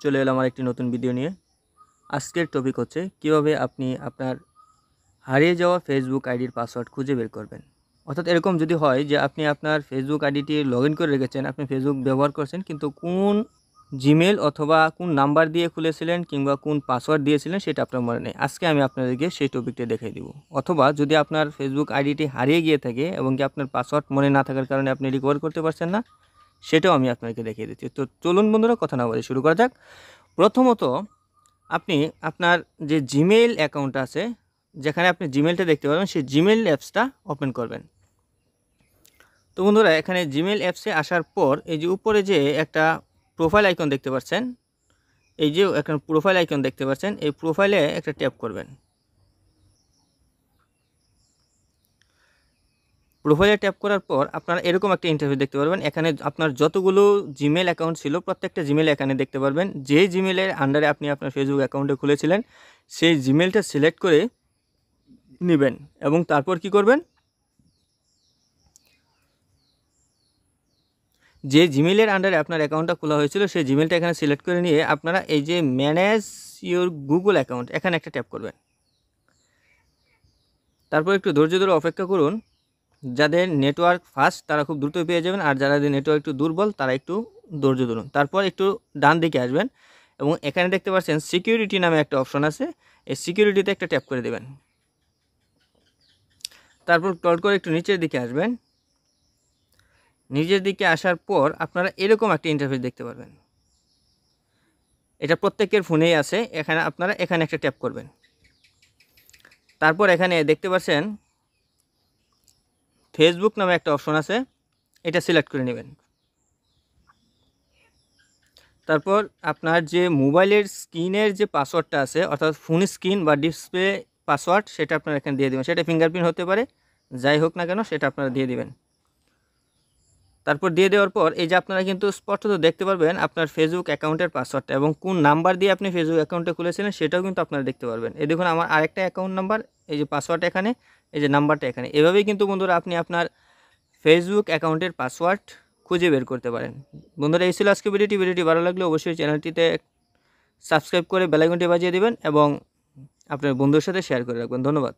চলে এলাম আমার একটি নতুন ভিডিও নিয়ে। আজকের টপিক হচ্ছে কিভাবে আপনি আপনার হারিয়ে যাওয়া ফেসবুক আইডির পাসওয়ার্ড খুঁজে বের করবেন। অর্থাৎ এরকম যদি হয় যে আপনি আপনার ফেসবুক আইডিটি লগ ইন করে রেখেছেন, আপনি ফেসবুক ব্যবহার করছেন, কিন্তু কোন জিমেল অথবা কোন নাম্বার দিয়ে খুলেছিলেন কিংবা কোন পাসওয়ার্ড দিয়েছিলেন সেটা আপনার মনে নেই। আজকে আমি আপনাদেরকে সেই টপিকটা দেখিয়ে দিব। অথবা যদি আপনার ফেসবুক আইডিটি হারিয়ে গিয়ে থাকে এবং কি আপনার পাসওয়ার্ড মনে না থাকার কারণে আপনি রিকভার করতে পারছেন না, সেটাও আমি আপনাকে দেখিয়ে দিচ্ছি। তো চলুন বন্ধুরা, কথা না বলে শুরু করা যাক। প্রথমত আপনি আপনার যে জিমেইল অ্যাকাউন্ট আছে, যেখানে আপনি জিমেইলটা দেখতে পারবেন, সেই জিমেইল অ্যাপসটা ওপেন করবেন। তো বন্ধুরা, এখানে জিমেইল অ্যাপসে আসার পর এই যে উপরে যে একটা প্রোফাইল আইকন দেখতে পাচ্ছেন, এই যে একটা প্রোফাইল আইকন দেখতে পাচ্ছেন, এই প্রোফাইলে একটা ট্যাপ করবেন। প্রোফাইলে ট্যাপ করার পর আপনারা এরকম একটা ইন্টারফেস দেখতে পারবেন। এখানে আপনার যতগুলো জিমেইল অ্যাকাউন্ট ছিল প্রত্যেকটা জিমেইল এখানে দেখতে পারবেন। যে জিমেইলের আন্ডারে আপনি আপনার ফেসবুক অ্যাকাউন্টে খুলেছিলেন সেই জিমেইলটা সিলেক্ট করে নেবেন এবং তারপর কি করবেন, যে জিমেইলের আন্ডারে আপনার অ্যাকাউন্টটা খোলা হয়েছিল সেই জিমেইলটা এখানে সিলেক্ট করে নিয়ে আপনারা এই যে ম্যানেজ ইউর গুগল অ্যাকাউন্ট এখানে একটা ট্যাপ করবেন। তারপর একটু ধৈর্য ধরে অপেক্ষা করুন। যাদের নেটওয়ার্ক ফাস্ট তারা খুব দ্রুত পেয়ে যাবেন, আর যাদের নেটওয়ার্ক একটু দুর্বল তারা একটু ধৈর্য ধরুন। তারপর একটু ডান দিকে আসবেন এবং এখানে দেখতে পাচ্ছেন সিকিউরিটি নামে একটা অপশন আছে, এই সিকিউরিটিতে একটা ট্যাপ করে দেবেন। তারপর ক্লিক করে একটু নিচের দিকে আসবেন। নিচের দিকে আসার পর আপনারা এরকম একটা ইন্টারফেস দেখতে পারবেন। এটা প্রত্যেকের ফোনেই আছে। আপনারা এখানে একটা ট্যাপ করবেন। তারপর এখানে দেখতে পাচ্ছেন ফেসবুক নামে একটা অপশন আছে, এটা সিলেক্ট করে নেবেন। তারপর আপনার যে মোবাইলের স্ক্রিনের যে পাসওয়ার্ডটা আছে, অর্থাৎ ফোন স্ক্রিন বা ডিসপ্লে পাসওয়ার্ড, সেটা আপনারা এখানে দিয়ে দেবেন। সেটা ফিঙ্গারপ্রিন্ট হতে পারে, যাই হোক না কেন সেটা আপনারা দিয়ে দিবেন। তারপর দিয়ে দেওয়ার পর এই যে আপনারা কিন্তু স্পষ্টত দেখতে পারবেন আপনার ফেসবুক অ্যাকাউন্টের পাসওয়ার্ডটা এবং কোন নাম্বার দিয়ে আপনি ফেসবুক অ্যাকাউন্টে খুলেছিলেন সেটাও কিন্তু আপনারা দেখতে পারবেন। এই দেখুন আমার আরেকটা অ্যাকাউন্ট নাম্বার, এই যে পাসওয়ার্ড এখানে, এই যে নাম্বারটা এখানে। এভাবেই কিন্তু বন্ধুরা আপনি আপনার ফেসবুক অ্যাকাউন্টের পাসওয়ার্ড খুঁজে বের করতে পারেন। বন্ধুরা, এই ছিল আজকে ভিডিওটি ভালো লাগলে অবশ্যই চ্যানেলটিতে সাবস্ক্রাইব করে বেল আইকনটি বাজিয়ে দেবেন এবং আপনার বন্ধুর সাথে শেয়ার করে রাখবেন। ধন্যবাদ।